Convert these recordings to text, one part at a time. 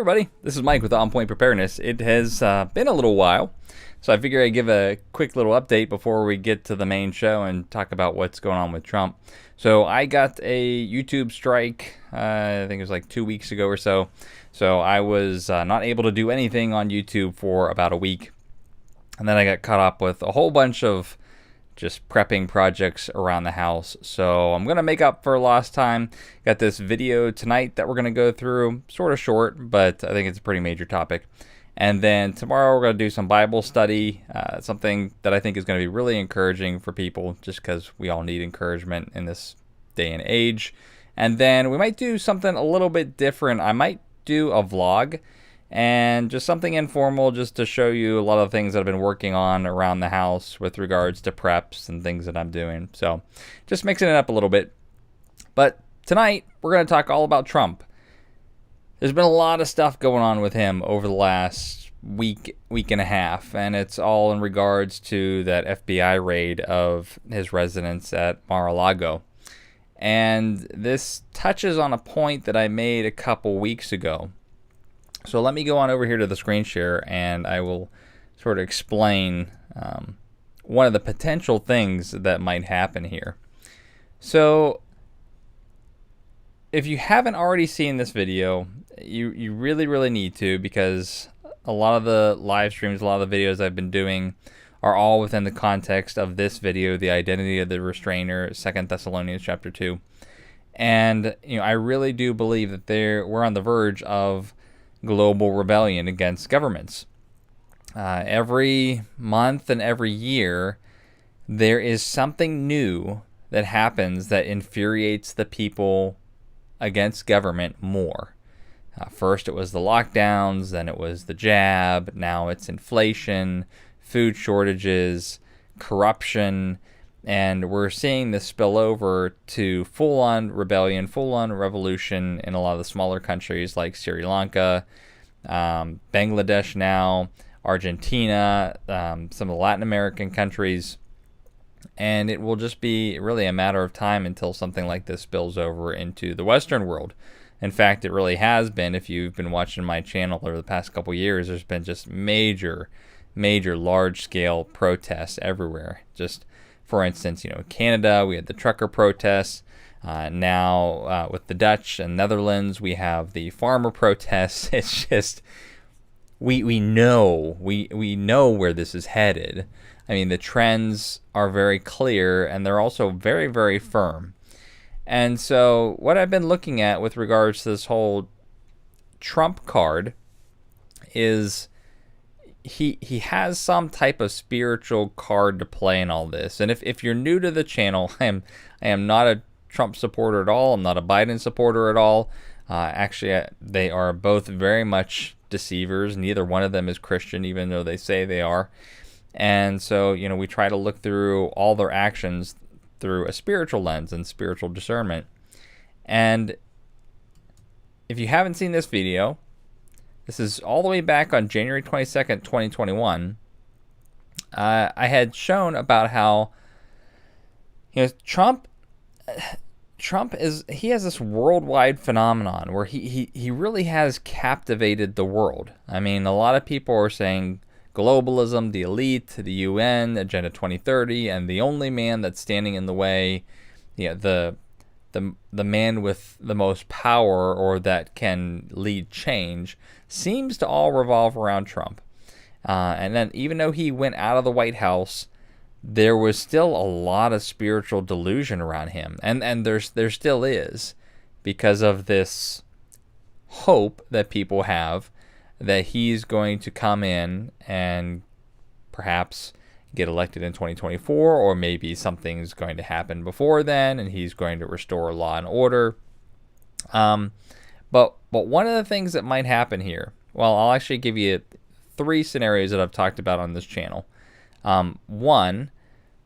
everybody, this is Mike with On Point Preparedness. It has been a little while, so I figure I'd give a quick little update before we get to the main show and talk about what's going on with Trump. So I got a YouTube strike, I think it was like 2 weeks ago or so. So I was not able to do anything on YouTube for about a week. And then I got caught up with a whole bunch of just prepping projects around the house. So I'm going to make up for lost time. Got this video tonight that we're going to go through, sort of short, but I think it's a pretty major topic. And then tomorrow we're going to do some Bible study, something that I think is going to be really encouraging for people, just because we all need encouragement in this day and age. And then we might do something a little bit different. I might do a vlog and just something informal, just to show you a lot of things that I've been working on around the house with regards to preps and things that I'm doing. So just mixing it up a little bit. But tonight we're going to talk all about Trump. There's been a lot of stuff going on with him over the last week and a half, and it's all in regards to that FBI raid of his residence at Mar-a-Lago. And this touches on a point that I made a couple weeks ago. So let me go on over here to the screen share, and I will sort of explain one of the potential things that might happen here. So if you haven't already seen this video, you really need to, because a lot of the live streams, a lot of the videos I've been doing are all within the context of this video, the identity of the restrainer, 2 Thessalonians chapter 2. And I really do believe that we're on the verge of global rebellion against governments. Every month and every year, there is something new that happens that infuriates the people against government more. First it was the lockdowns, then it was the jab, now it's inflation, food shortages, corruption, and we're seeing this spill over to full-on rebellion, full-on revolution in a lot of the smaller countries like Sri Lanka, Bangladesh now, Argentina, some of the Latin American countries. And it will just be really a matter of time until something like this spills over into the Western world. In fact, it really has been. If you've been watching my channel over the past couple years, there's been just major, large-scale protests everywhere. Just for instance, Canada, we had the trucker protests. Now with the Dutch and Netherlands, we have the farmer protests. It's just we know where this is headed. I mean, the trends are very clear, and they're also very firm. And so what I've been looking at with regards to this whole Trump card is he has some type of spiritual card to play in all this. And if you're new to the channel, I am not a Trump supporter at all. I'm not a Biden supporter at all. Actually, they are both very much deceivers. Neither one of them is Christian, even though they say they are. And so, we try to look through all their actions through a spiritual lens and spiritual discernment. And if you haven't seen this video, this is all the way back on January 22nd, 2021. I had shown about how Trump has this worldwide phenomenon where he really has captivated the world. I mean, a lot of people are saying globalism, the elite, the UN, Agenda 2030, and the only man that's standing in the way, the man with the most power or that can lead change, seems to all revolve around Trump. And then even though he went out of the White House, there was still a lot of spiritual delusion around him. And there still is, because of this hope that people have that he's going to come in and perhaps get elected in 2024, or maybe something's going to happen before then and he's going to restore law and order. But one of the things that might happen here, well, I'll actually give you 3 scenarios that I've talked about on this channel. One,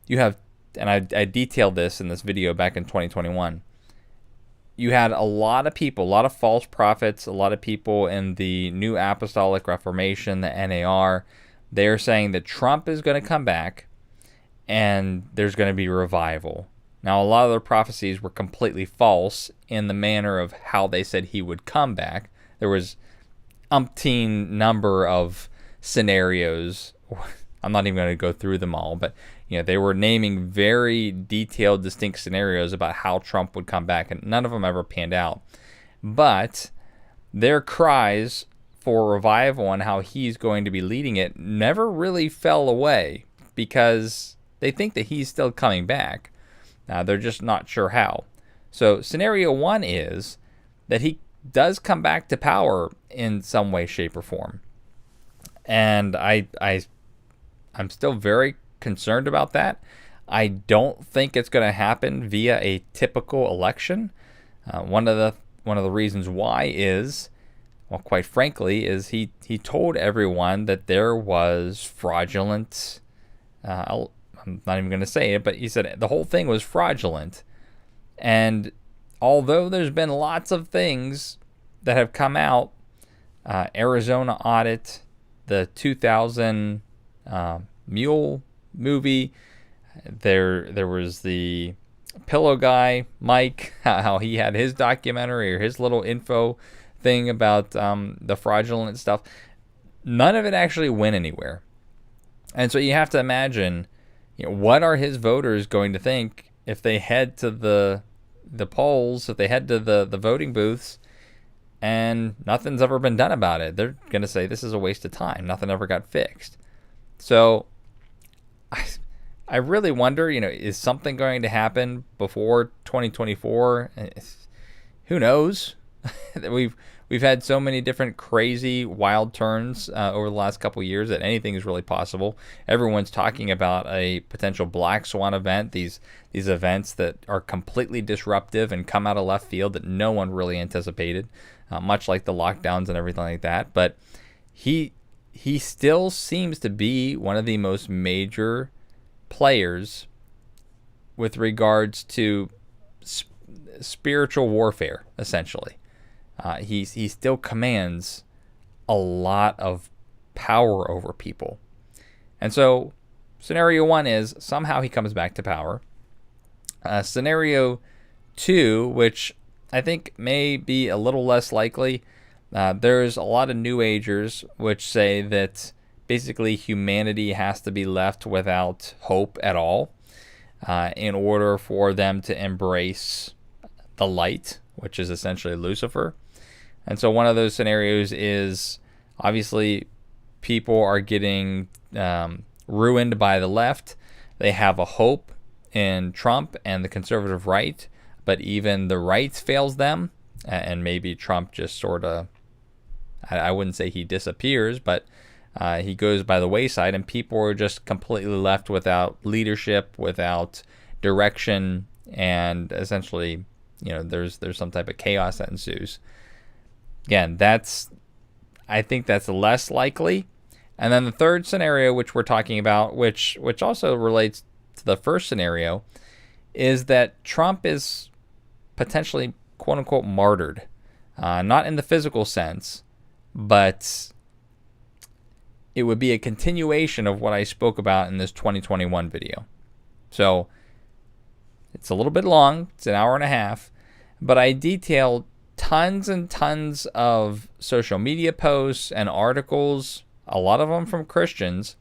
you have, and I detailed this in this video back in 2021, you had a lot of people, a lot of false prophets, a lot of people in the New Apostolic Reformation, the NAR. They're saying that Trump is going to come back and there's going to be revival. Now, a lot of their prophecies were completely false in the manner of how they said he would come back. There was umpteen number of scenarios. I'm not even going to go through them all, but they were naming very detailed, distinct scenarios about how Trump would come back, and none of them ever panned out. But their cries for revival and how he's going to be leading it never really fell away, because they think that he's still coming back. They're just not sure how. So scenario one is that he does come back to power in some way, shape, or form. And I'm still very concerned about that. I don't think it's going to happen via a typical election. One of the reasons why is, well, quite frankly, is he told everyone that there was fraudulent. I'm not even going to say it, but he said the whole thing was fraudulent. And although there's been lots of things that have come out, Arizona audit, the 2000 Mule movie, there was the pillow guy, Mike, how he had his documentary or his little info thing about the fraudulent stuff. None of it actually went anywhere. And so you have to imagine, what are his voters going to think if they head to the polls, if they head to the voting booths, and nothing's ever been done about it? They're going to say this is a waste of time. Nothing ever got fixed. So I really wonder, is something going to happen before 2024? Who knows? We've had so many different crazy, wild turns over the last couple of years that anything is really possible. Everyone's talking about a potential black swan event, these events that are completely disruptive and come out of left field that no one really anticipated, much like the lockdowns and everything like that. But he still seems to be one of the most major players with regards to spiritual warfare, essentially. He still commands a lot of power over people. And so scenario one is somehow he comes back to power. Scenario two, which I think may be a little less likely, there's a lot of New Agers which say that basically humanity has to be left without hope at all in order for them to embrace the light, which is essentially Lucifer. And so one of those scenarios is, obviously, people are getting ruined by the left. They have a hope in Trump and the conservative right, but even the right fails them, and maybe Trump just sort of, I wouldn't say he disappears, but he goes by the wayside, and people are just completely left without leadership, without direction, and essentially, there's some type of chaos that ensues. Again, I think that's less likely. And then the third scenario, which we're talking about, which also relates to the first scenario, is that Trump is potentially, quote unquote, martyred. Not in the physical sense, but it would be a continuation of what I spoke about in this 2021 video. So it's a little bit long. It's an hour and a half. But I detailed tons and tons of social media posts and articles, a lot of them from Christians,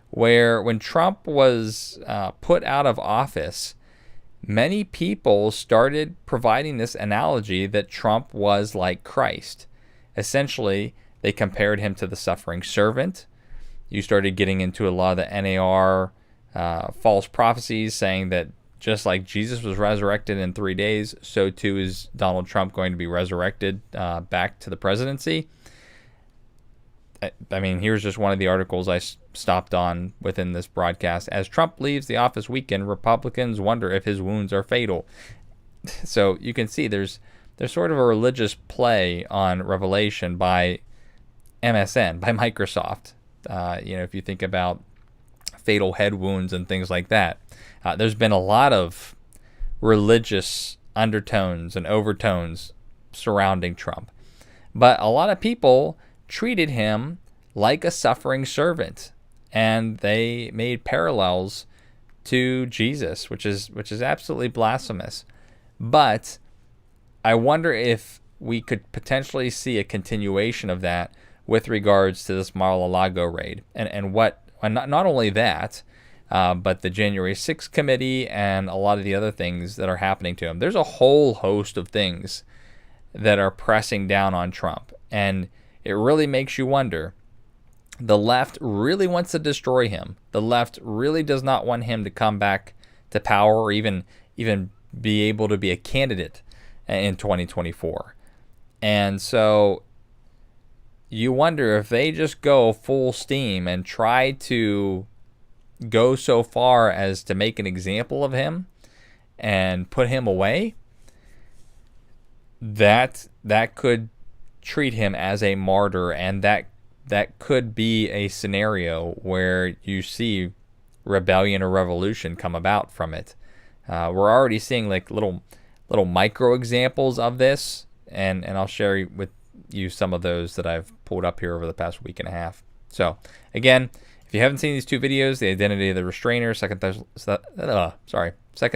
where when Trump was put out of office, many people started providing this analogy that Trump was like Christ. Essentially, they compared him to the suffering servant. You started getting into a lot of the NAR false prophecies saying that just like Jesus was resurrected in 3 days, so too is Donald Trump going to be resurrected back to the presidency. I mean, here's just one of the articles I stopped on within this broadcast. As Trump leaves the office weekend, Republicans wonder if his wounds are fatal. So you can see there's sort of a religious play on Revelation by MSN, by Microsoft. If you think about fatal head wounds and things like that. There's been a lot of religious undertones and overtones surrounding Trump. But a lot of people treated him like a suffering servant, and they made parallels to Jesus, which is absolutely blasphemous. But I wonder if we could potentially see a continuation of that with regards to this Mar-a-Lago raid. And not only that, but the January 6th committee and a lot of the other things that are happening to him. There's a whole host of things that are pressing down on Trump. And it really makes you wonder. The left really wants to destroy him. The left really does not want him to come back to power or even be able to be a candidate in 2024. And so you wonder if they just go full steam and try to go so far as to make an example of him and put him away, that could treat him as a martyr, and that could be a scenario where you see rebellion or revolution come about from it. We're already seeing like little micro examples of this, and I'll share with you some of those that I've pulled up here over the past week and a half. So again, if you haven't seen these two videos, the identity of the restrainer, Second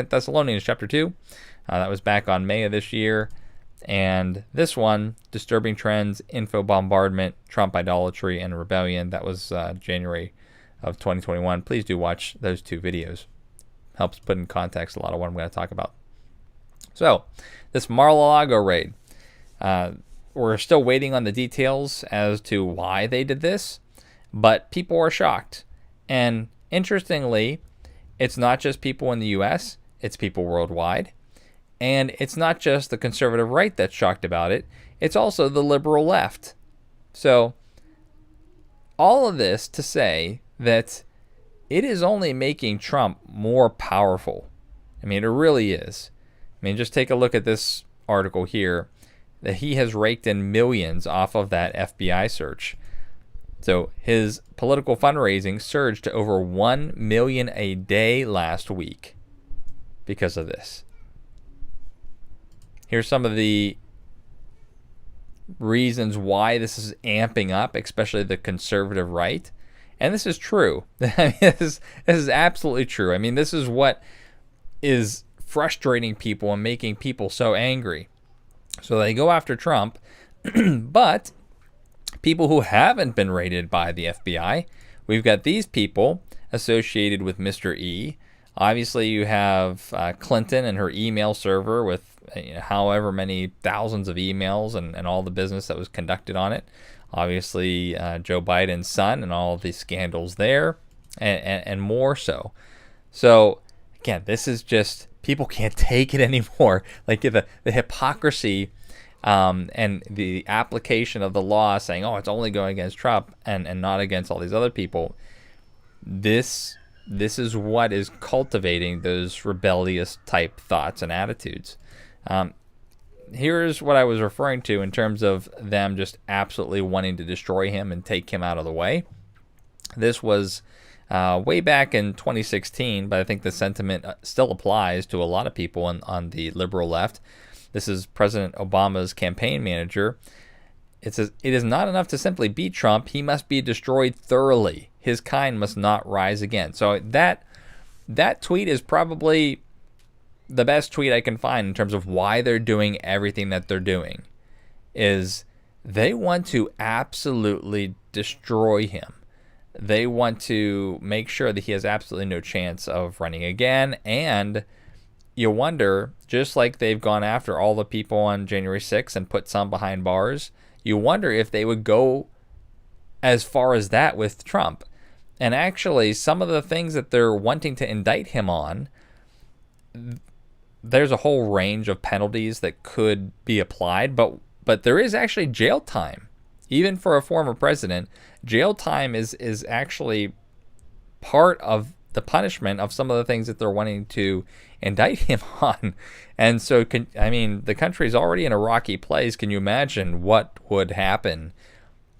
Thessalonians chapter 2, that was back on May of this year. And this one, Disturbing Trends, Info Bombardment, Trump Idolatry, and Rebellion, that was January of 2021. Please do watch those two videos. Helps put in context a lot of what I'm going to talk about. So, this Mar-a-Lago raid. We're still waiting on the details as to why they did this, but people are shocked. And interestingly, it's not just people in the U.S., it's people worldwide. And it's not just the conservative right that's shocked about it, it's also the liberal left. So, all of this to say that it is only making Trump more powerful. I mean, it really is. I mean, just take a look at this article here, that he has raked in millions off of that FBI search. So his political fundraising surged to over 1 million a day last week because of this. Here's some of the reasons why this is amping up, especially the conservative right. And this is true. I mean, this is absolutely true. I mean, this is what is frustrating people and making people so angry. So they go after Trump, but people who haven't been raided by the FBI, we've got these people associated with Mr. E. Obviously, you have Clinton and her email server with however many thousands of emails and all the business that was conducted on it. Obviously, Joe Biden's son and all of the scandals there, and more so. So, again, this is just, people can't take it anymore. Like the hypocrisy and the application of the law saying, oh, it's only going against Trump and not against all these other people. This is what is cultivating those rebellious type thoughts and attitudes. Here's what I was referring to in terms of them just absolutely wanting to destroy him and take him out of the way. This was way back in 2016, but I think the sentiment still applies to a lot of people on the liberal left. This is President Obama's campaign manager. It says, "It is not enough to simply beat Trump. He must be destroyed thoroughly. His kind must not rise again." So that tweet is probably the best tweet I can find in terms of why they're doing everything that they're doing. Is they want to absolutely destroy him. They want to make sure that he has absolutely no chance of running again. And you wonder, just like they've gone after all the people on January 6th and put some behind bars, you wonder if they would go as far as that with Trump. And actually, some of the things that they're wanting to indict him on, there's a whole range of penalties that could be applied, but there is actually jail time. Even for a former president, jail time is actually part of the punishment of some of the things that they're wanting to indict him on. And so, the country's already in a rocky place. Can you imagine what would happen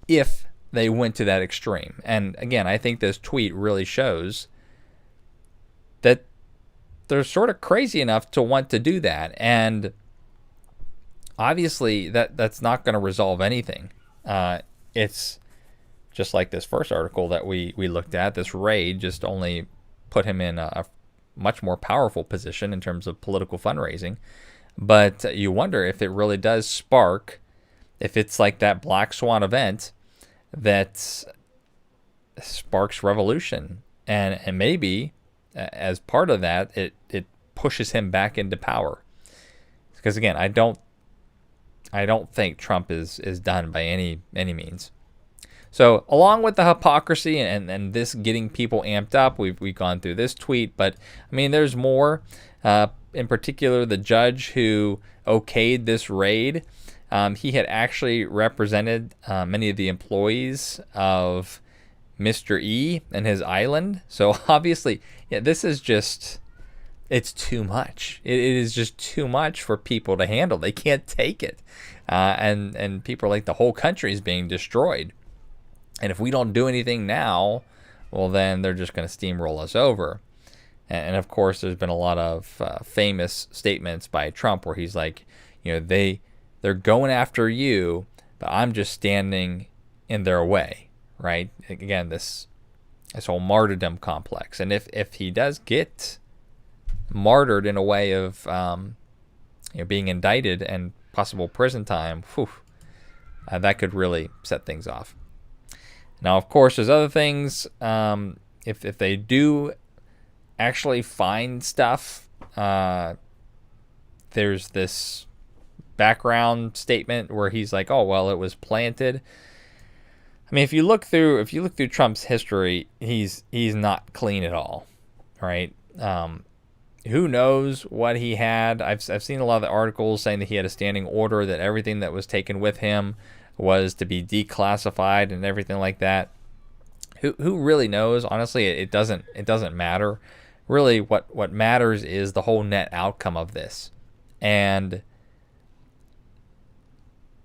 if they went to that extreme? And again, I think this tweet really shows that they're sort of crazy enough to want to do that. And obviously, that's not going to resolve anything. It's just like this first article that we looked at. This raid just only put him in a much more powerful position in terms of political fundraising. But you wonder if it really does spark, if it's like that black swan event that sparks revolution, and maybe as part of that, it pushes him back into power. Because again, I don't think Trump is done by any means. So along with the hypocrisy and this getting people amped up, we've gone through this tweet, but I mean there's more. In particular, the judge who okayed this raid, he had actually represented many of the employees of Mr. E and his island. So obviously, yeah, this is just, it's too much. It is just too much for people to handle. They can't take it. And people are like, the whole country is being destroyed. And if we don't do anything now, well, then they're just going to steamroll us over. And of course, there's been a lot of famous statements by Trump where he's like, they're going after you, but I'm just standing in their way, right? Again, this whole martyrdom complex. And if he does get martyred in a way of being indicted and possible prison time, that could really set things off. Now, of course, there's other things. If they do actually find stuff, there's this background statement where he's like, "Oh, well, it was planted." I mean, if you look through Trump's history, he's not clean at all, right? Who knows what he had? I've seen a lot of the articles saying that he had a standing order that everything that was taken with him was to be declassified and everything like that. Who really knows? Honestly, it doesn't matter. Really, what matters is the whole net outcome of this. And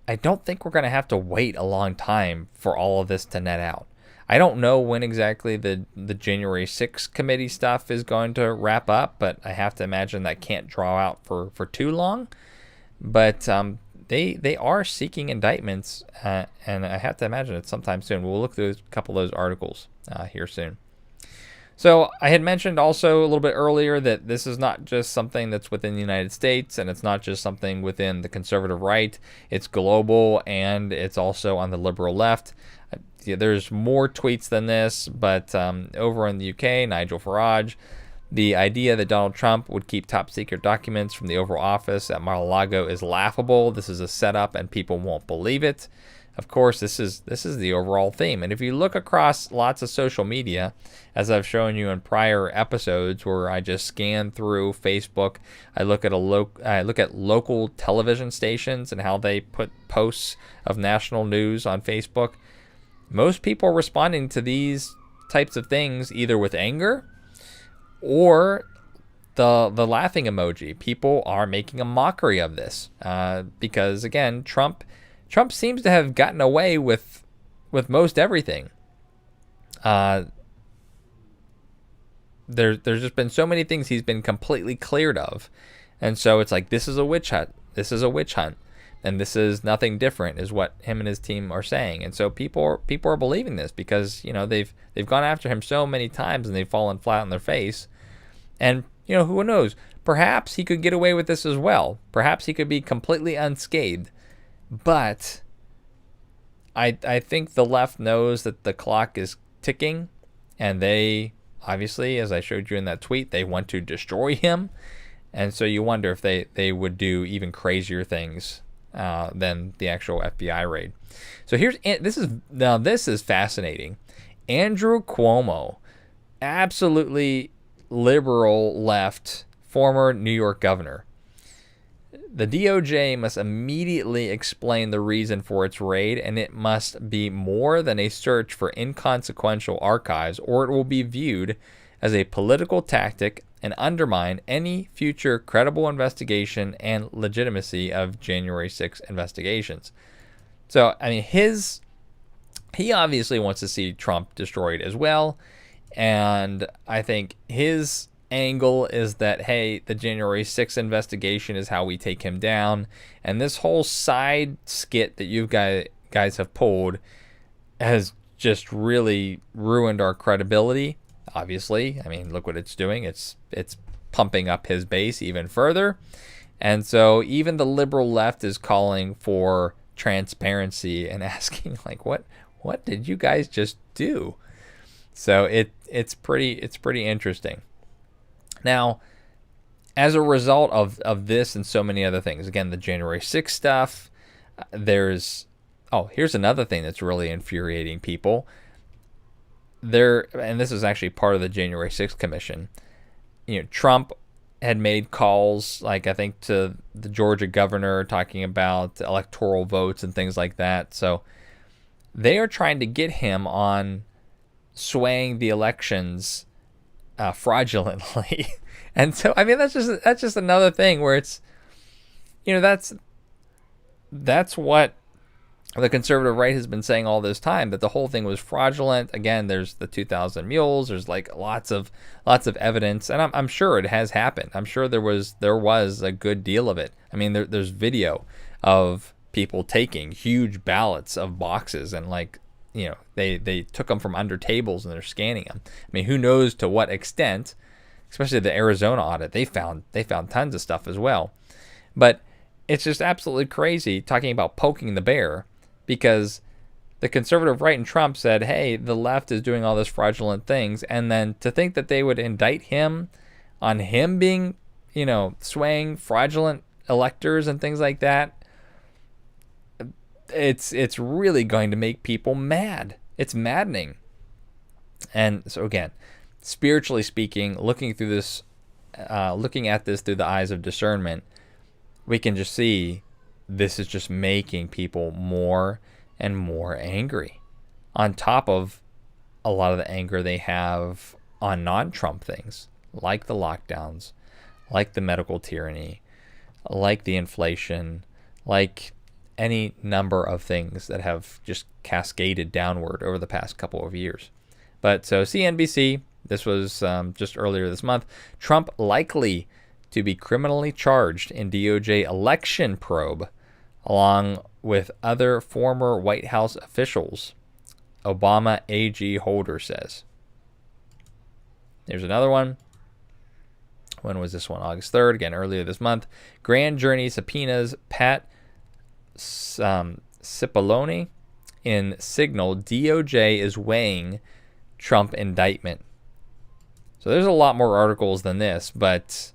I don't think we're going to have to wait a long time for all of this to net out. I don't know when exactly the January 6th committee stuff is going to wrap up, but I have to imagine that can't draw out for too long. But they are seeking indictments, and I have to imagine it's sometime soon. We'll look through a couple of those articles here soon. So I had mentioned also a little bit earlier that this is not just something that's within the United States, and it's not just something within the conservative right. It's global, and it's also on the liberal left. There's more tweets than this, but over in the UK, Nigel Farage, the idea that Donald Trump would keep top secret documents from the Oval Office at Mar-a-Lago is laughable. This is a setup, and people won't believe it. Of course, this is the overall theme. And if you look across lots of social media, as I've shown you in prior episodes where I just scan through Facebook, I look at local television stations and how they put posts of national news on Facebook. Most people are responding to these types of things either with anger or the laughing emoji. People are making a mockery of this because, again, Trump seems to have gotten away with most everything. There's just been so many things he's been completely cleared of, and so it's like, this is a witch hunt. This is a witch hunt, and this is nothing different, is what him and his team are saying. And so people are believing this because they've gone after him so many times and they've fallen flat on their face. And who knows? Perhaps he could get away with this as well. Perhaps he could be completely unscathed. But I think the left knows that the clock is ticking, and they obviously, as I showed you in that tweet, they want to destroy him. And so you wonder if they would do even crazier things than the actual FBI raid. So this is fascinating. Andrew Cuomo, absolutely liberal left, former New York governor. The DOJ must immediately explain the reason for its raid, and it must be more than a search for inconsequential archives, or it will be viewed as a political tactic and undermine any future credible investigation and legitimacy of January 6th investigations. So, I mean, he obviously wants to see Trump destroyed as well, and I think his angle is that, hey, the January 6th investigation is how we take him down, and this whole side skit that you guys have pulled has just really ruined our credibility. Obviously, I mean, look what it's doing. It's pumping up his base even further, and so even the liberal left is calling for transparency and asking, like, what what did you guys just do? So it's pretty interesting. Now, as a result of this and so many other things, again, the January 6th stuff, here's another thing that's really infuriating people. And this is actually part of the January 6th commission. Trump had made calls, like I think to the Georgia governor, talking about electoral votes and things like that. So they are trying to get him on swaying the elections fraudulently. And so, I mean, that's just another thing where it's, that's what the conservative right has been saying all this time, that the whole thing was fraudulent. Again, there's the 2,000 mules. There's like lots of evidence, and I'm sure it has happened. I'm sure there was a good deal of it. I mean, there's video of people taking huge ballots of boxes, and they took them from under tables and they're scanning them. I mean, who knows to what extent? Especially the Arizona audit, they found tons of stuff as well. But it's just absolutely crazy talking about poking the bear, because the conservative right and Trump said, hey, the left is doing all this fraudulent things, and then to think that they would indict him on him being, swaying fraudulent electors and things like that, it's really going to make people mad. It's maddening. And so again, spiritually speaking, looking at this through the eyes of discernment, we can just see this is just making people more and more angry, on top of a lot of the anger they have on non-Trump things, like the lockdowns, like the medical tyranny, like the inflation, like any number of things that have just cascaded downward over the past couple of years. But so CNBC, this was just earlier this month, Trump likely to be criminally charged in DOJ election probe, along with other former White House officials, Obama AG holder says. Here's another one. When was this one? August 3rd, again earlier this month. Grand jury subpoenas Pat Cipollone in Signal. DOJ is weighing Trump indictment. So there's a lot more articles than this, but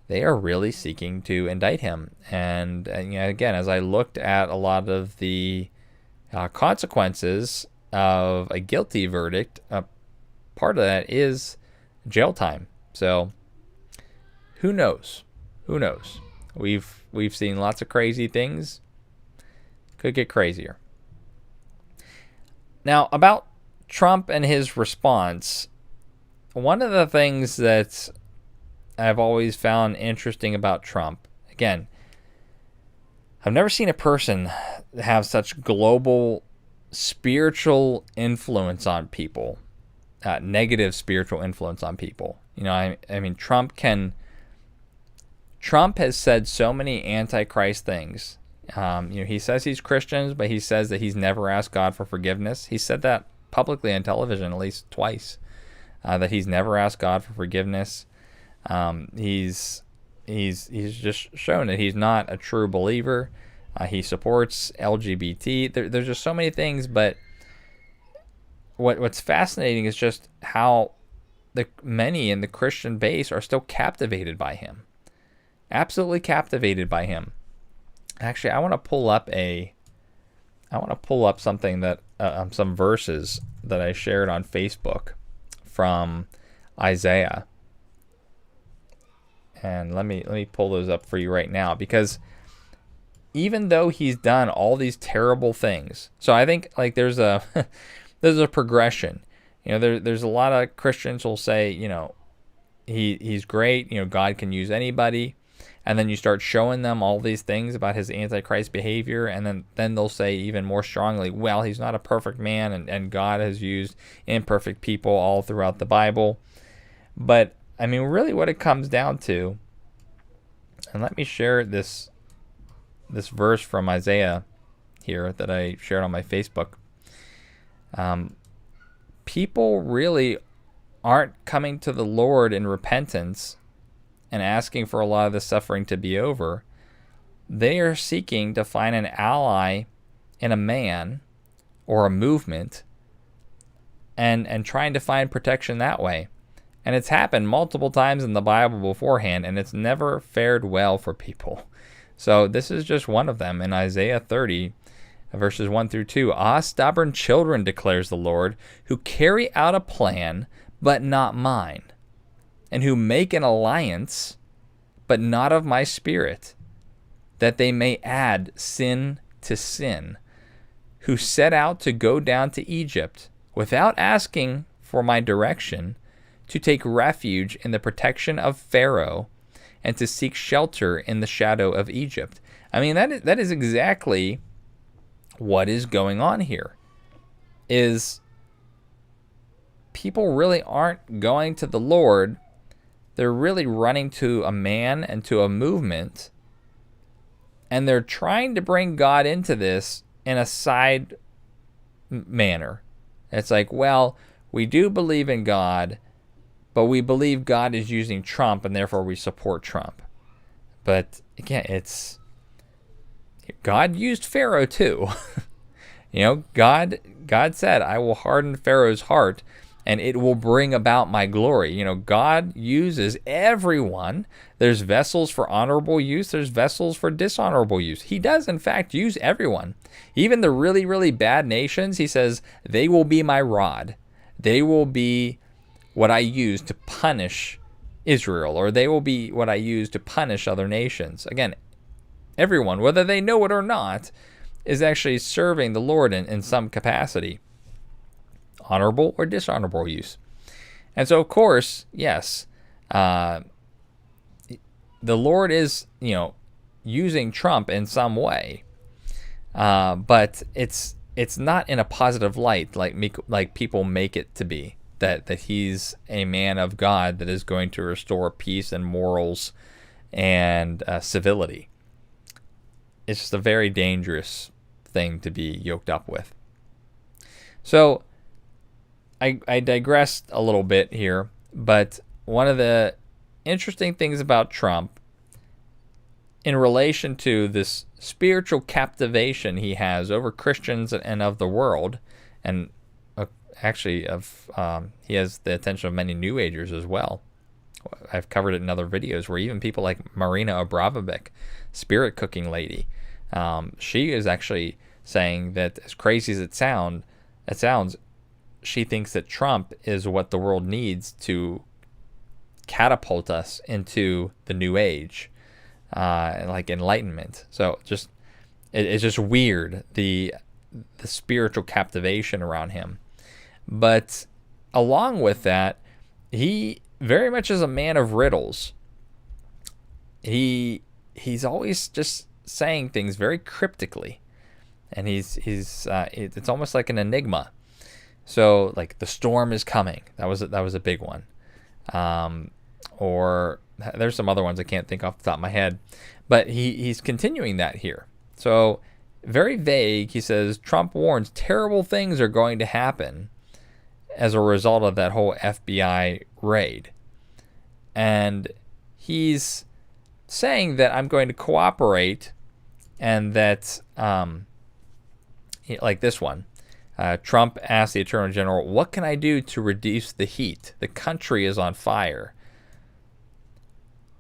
they are really seeking to indict him. And again, as I looked at a lot of the consequences of a guilty verdict, part of that is jail time. So who knows? Who knows? We've seen lots of crazy things. Could get crazier. Now, about Trump and his response, one of the things that I've always found interesting about Trump, again, I've never seen a person have such global spiritual influence on people, negative spiritual influence on people. I mean, Trump has said so many antichrist things. He says he's Christian, but he says that he's never asked God for forgiveness. He said that publicly on television at least twice, that he's never asked God for forgiveness. He's just shown that he's not a true believer. He supports LGBT. There's just so many things, but what's fascinating is just how many in the Christian base are still captivated by him. Absolutely captivated by him. Actually, I want to pull up something that some verses that I shared on Facebook from Isaiah. And let me pull those up for you right now, because even though he's done all these terrible things, so I think there's a there's a progression. There's a lot of Christians who'll say, he's great, God can use anybody, and then you start showing them all these things about his antichrist behavior, and then they'll say even more strongly, well, he's not a perfect man, and God has used imperfect people all throughout the Bible. But I mean, really what it comes down to, and let me share this verse from Isaiah here that I shared on my Facebook. People really aren't coming to the Lord in repentance and asking for a lot of the suffering to be over. They are seeking to find an ally in a man or a movement and trying to find protection that way. And it's happened multiple times in the Bible beforehand, and it's never fared well for people. So this is just one of them in Isaiah 30, verses 1 through 2. Ah, stubborn children, declares the Lord, who carry out a plan, but not mine, and who make an alliance, but not of my spirit, that they may add sin to sin, who set out to go down to Egypt without asking for my direction, to take refuge in the protection of Pharaoh, and to seek shelter in the shadow of Egypt. I mean, that is exactly what is going on here. Is people really aren't going to the Lord. They're really running to a man and to a movement, and they're trying to bring God into this in a side manner. It's like, well, we do believe in God, but we believe God is using Trump, and therefore we support Trump. But again, it's God used Pharaoh too. God said, I will harden Pharaoh's heart, and it will bring about my glory. God uses everyone. There's vessels for honorable use. There's vessels for dishonorable use. He does, in fact, use everyone. Even the really, really bad nations, he says, they will be my rod. They will be what I use to punish Israel, or they will be what I use to punish other nations. Again, everyone, whether they know it or not, is actually serving the Lord in some capacity, honorable or dishonorable use. And so, of course, yes, the Lord is, using Trump in some way, but it's not in a positive light like people make it to be. That he's a man of God that is going to restore peace and morals and civility. It's just a very dangerous thing to be yoked up with. So I digressed a little bit here, but one of the interesting things about Trump in relation to this spiritual captivation he has over Christians and of the world, and actually he has the attention of many New Agers as well. I've covered it in other videos where even people like Marina Abramovic, spirit cooking lady, she is actually saying that, as crazy as it sounds, she thinks that Trump is what the world needs to catapult us into the New Age, like enlightenment. So it's just weird, the spiritual captivation around him. But along with that, he very much is a man of riddles. He's always just saying things very cryptically, and it's almost like an enigma. So, like, the storm is coming. That was a big one. Or there's some other ones I can't think off the top of my head, but he's continuing that here. So, very vague. He says Trump warns terrible things are going to happen as a result of that whole FBI raid. And he's saying that I'm going to cooperate, and that, like this one, Trump asked the Attorney General, what can I do to reduce the heat? The country is on fire.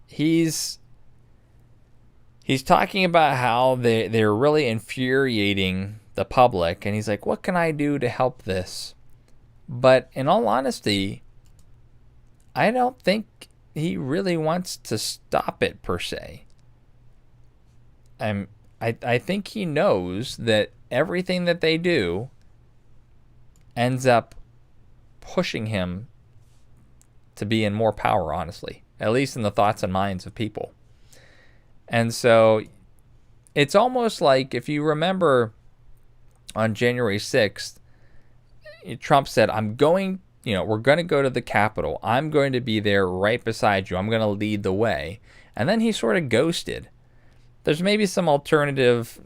He's talking about how they're really infuriating the public, and he's like, what can I do to help this? But in all honesty, I don't think he really wants to stop it per se. I think he knows that everything that they do ends up pushing him to be in more power, honestly, at least in the thoughts and minds of people. And so it's almost like, if you remember on January 6th, Trump said, we're going to go to the Capitol. I'm going to be there right beside you. I'm going to lead the way. And then he sort of ghosted. There's maybe some alternative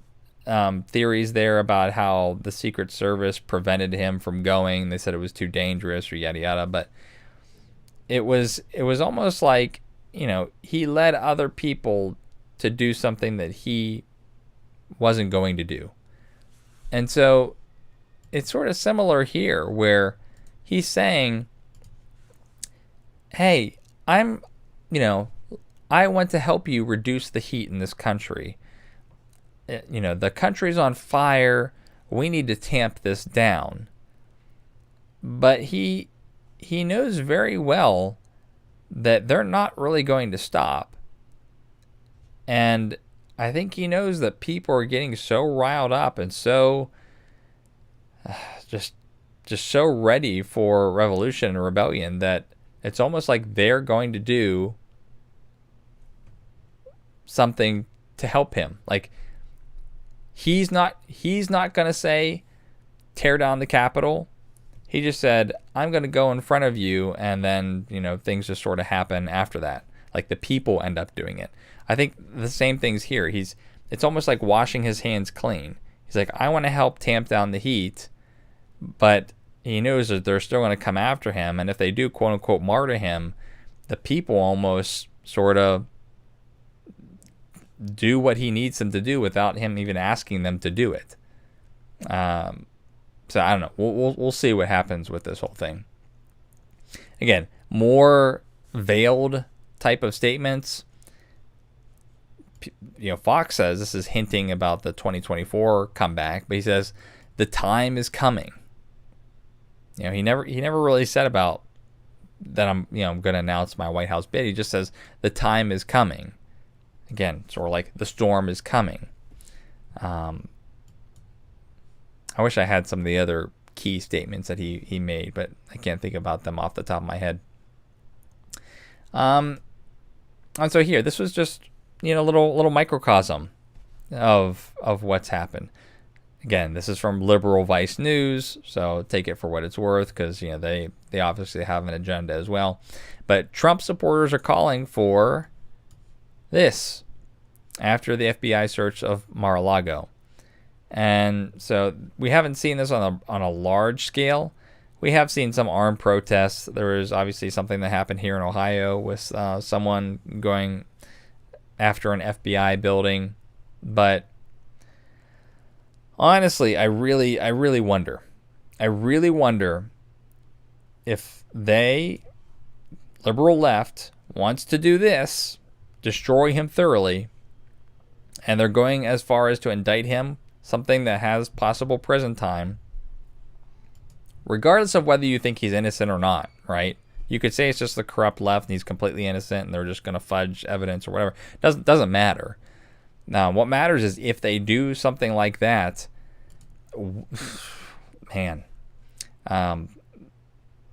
theories there about how the Secret Service prevented him from going. They said it was too dangerous or yada yada. But it was almost like, he led other people to do something that he wasn't going to do. And so it's sort of similar here, where he's saying, hey, I want to help you reduce the heat in this country. The country's on fire. We need to tamp this down. But he knows very well that they're not really going to stop. And I think he knows that people are getting so riled up and so just so ready for revolution and rebellion that it's almost like they're going to do something to help him. Like, he's not going to say tear down the Capitol. He just said, I'm going to go in front of you, and then, things just sort of happen after that. Like, the people end up doing it. I think the same thing's here. It's almost like washing his hands clean. He's like, I want to help tamp down the heat, but he knows that they're still going to come after him, and if they do, quote unquote, martyr him, the people almost sort of do what he needs them to do without him even asking them to do it. So I don't know. We'll see what happens with this whole thing. Again, more veiled type of statements. Fox says this is hinting about the 2024 comeback, but he says the time is coming. He never really said about that I'm going to announce my White House bid. He just says the time is coming. Again, sort of like the storm is coming. I wish I had some of the other key statements that he made, but I can't think about them off the top of my head. And so here, this was just little microcosm of what's happened. Again, this is from Liberal Vice News, so take it for what it's worth, because they obviously have an agenda as well. But Trump supporters are calling for this after the FBI search of Mar-a-Lago. And so we haven't seen this on a large scale. We have seen some armed protests. There was obviously something that happened here in Ohio with someone going after an FBI building. But honestly, I really wonder. I really wonder if liberal left, wants to do this, destroy him thoroughly, and they're going as far as to indict him, something that has possible prison time, regardless of whether you think he's innocent or not, right? You could say it's just the corrupt left and he's completely innocent and they're just going to fudge evidence or whatever. Doesn't matter. Now, what matters is if they do something like that, man,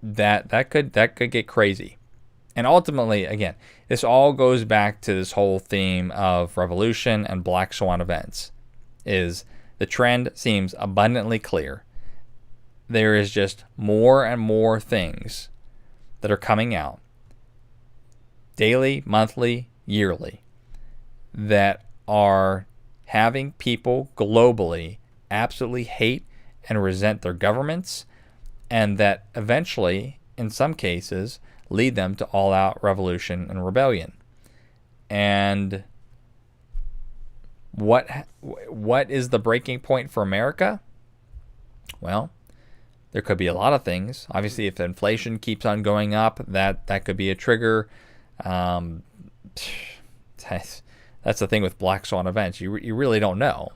that could get crazy. And ultimately, again, this all goes back to this whole theme of revolution and black swan events. Is the trend seems abundantly clear. There is just more and more things that are coming out daily, monthly, yearly that are having people globally absolutely hate and resent their governments, and that eventually, in some cases, lead them to all-out revolution and rebellion. And what is the breaking point for America? Well, there could be a lot of things. Obviously, if inflation keeps on going up, that could be a trigger. That's the thing with black swan events. You really don't know.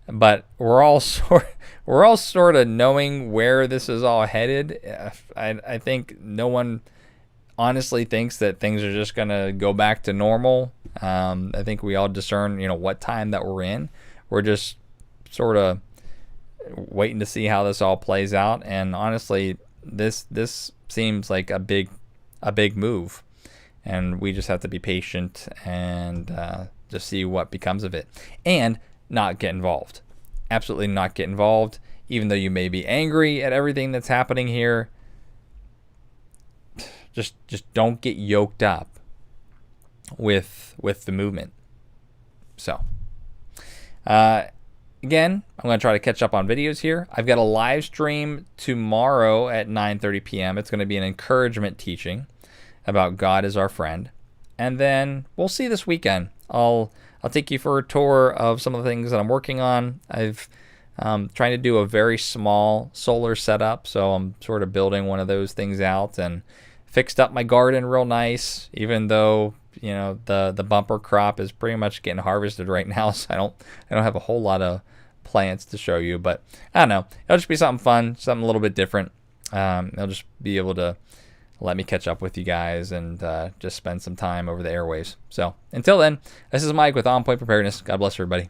But we're all sort of knowing where this is all headed. I think no one honestly thinks that things are just going to go back to normal. I think we all discern, what time that we're in. We're just sort of waiting to see how this all plays out. And honestly, this seems like a big move, and we just have to be patient and just see what becomes of it, and not get involved. Absolutely not get involved, even though you may be angry at everything that's happening here. Just don't get yoked up with the movement. So, again, I'm going to try to catch up on videos here. I've got a live stream tomorrow at 9:30 p.m. It's going to be an encouragement teaching about God is our friend. And then we'll see this weekend. I'll take you for a tour of some of the things that I'm working on. I've trying to do a very small solar setup, so I'm sort of building one of those things out, and fixed up my garden real nice, even though the bumper crop is pretty much getting harvested right now, so I don't have a whole lot of plants to show you. But I don't know, it'll just be something fun, something a little bit different. They'll just be able to let me catch up with you guys and just spend some time over the airwaves. So until then, this is Mike with On Point Preparedness. God bless everybody.